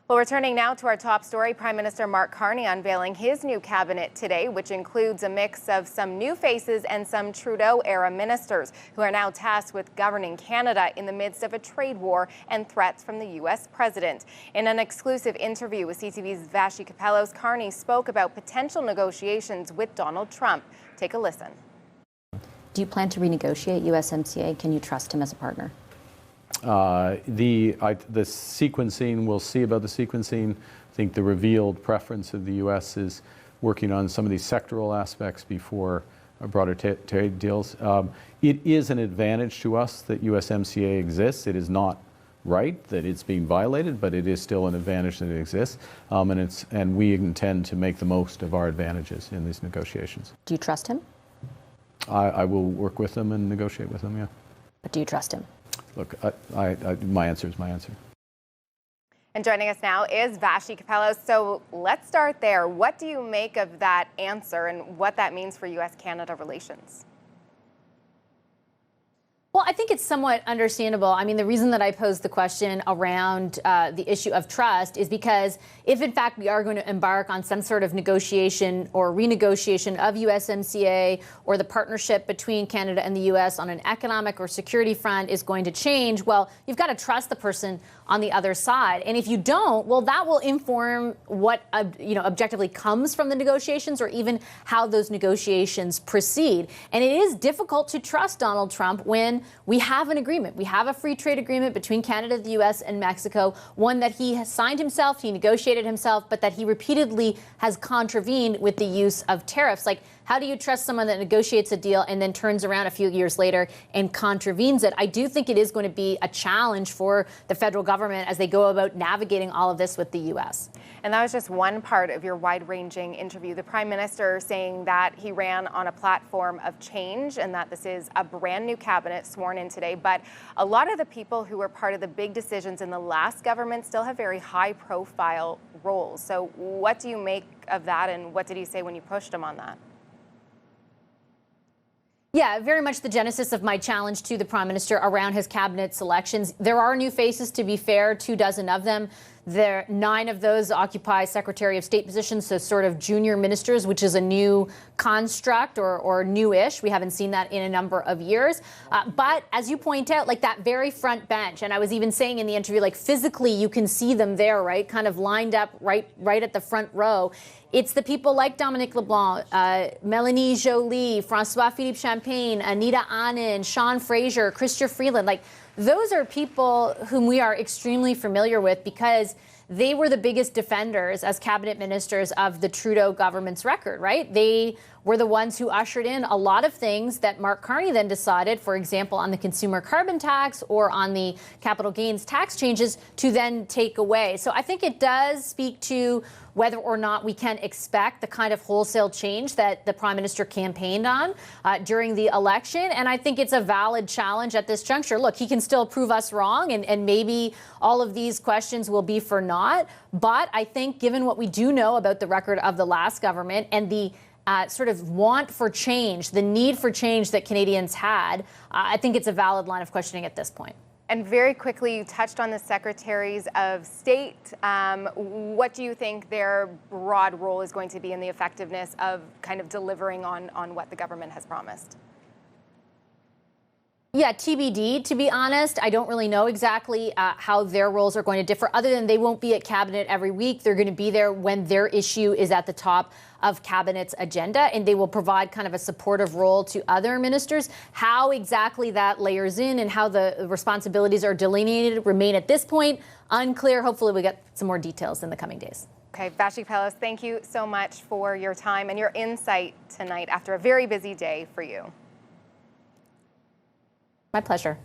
Well, returning now to our top story, Prime Minister Mark Carney unveiling his new cabinet today, which includes a mix of some new faces and some Trudeau-era ministers who are now tasked with governing Canada in the midst of a trade war and threats from the U.S. president. In an exclusive interview with CTV's Vassy Kapelos, Carney spoke about potential negotiations with Donald Trump. Take a listen. Do you plan to renegotiate USMCA? Can you trust him as a partner? The sequencing, we'll see about the sequencing. I think the revealed preference of the U.S. is working on some of these sectoral aspects before broader trade deals. It is an advantage to us that USMCA exists. It is not right that it's being violated, but it is still an advantage that it exists, and we intend to make the most of our advantages in these negotiations. Do you trust him? I will work with them and negotiate with them, yeah. But do you trust him? Look, my answer is my answer. And joining us now is Vassy Kapelos. So let's start there. What do you make of that answer and what that means for U.S.-Canada relations? Well, I think it's somewhat understandable. I mean, the reason that I posed the question around the issue of trust is because if, in fact, we are going to embark on some sort of negotiation or renegotiation of USMCA, or the partnership between Canada and the U.S. on an economic or security front is going to change, well, you've got to trust the person on the other side. And if you don't, well, that will inform what objectively comes from the negotiations, or even how those negotiations proceed. And it is difficult to trust Donald Trump when we have an agreement. We have a free trade agreement between Canada, the U.S., and Mexico, one that he has signed himself, he negotiated himself, but that he repeatedly has contravened with the use of tariffs. Like, how do you trust someone that negotiates a deal and then turns around a few years later and contravenes it? I do think it is going to be a challenge for the federal government as they go about navigating all of this with the U.S. And that was just one part of your wide-ranging interview. The Prime Minister saying that he ran on a platform of change and that this is a brand new cabinet sworn in today. But a lot of the people who were part of the big decisions in the last government still have very high-profile roles. So what do you make of that, and what did he say when you pushed him on that? Yeah, very much the genesis of my challenge to the Prime Minister around his cabinet selections. There are new faces, to be fair, 24 of them. 9 of those occupy Secretary of State positions, so sort of junior ministers, which is a new construct or newish. We haven't seen that in a number of years. But as you point out, like that very front bench, and I was even saying in the interview, like physically you can see them there, right? Kind of lined up right at the front row. It's the people like Dominic LeBlanc, Mélanie Joly, François-Philippe Champagne, Anita Anand, Sean Fraser, Chrystia Freeland. Like, those are people whom we are extremely familiar with because they were the biggest defenders as cabinet ministers of the Trudeau government's record, right? They were the ones who ushered in a lot of things that Mark Carney then decided, for example, on the consumer carbon tax or on the capital gains tax changes, to then take away. So I think it does speak to whether or not we can expect the kind of wholesale change that the Prime Minister campaigned on during the election. And I think it's a valid challenge at this juncture. Look, he can still prove us wrong, and maybe all of these questions will be for naught. But I think given what we do know about the record of the last government and the sort of want for change, the need for change that Canadians had, I think it's a valid line of questioning at this point. And very quickly, you touched on the secretaries of state. What do you think their broad role is going to be in the effectiveness of kind of delivering on what the government has promised? Yeah, TBD, to be honest. I don't really know exactly how their roles are going to differ, other than they won't be at cabinet every week. They're going to be there when their issue is at the top of cabinet's agenda, and they will provide kind of a supportive role to other ministers. How exactly that layers in and how the responsibilities are delineated remain at this point unclear. Hopefully we get some more details in the coming days. Okay, Vassy Kapelos, thank you so much for your time and your insight tonight after a very busy day for you. My pleasure.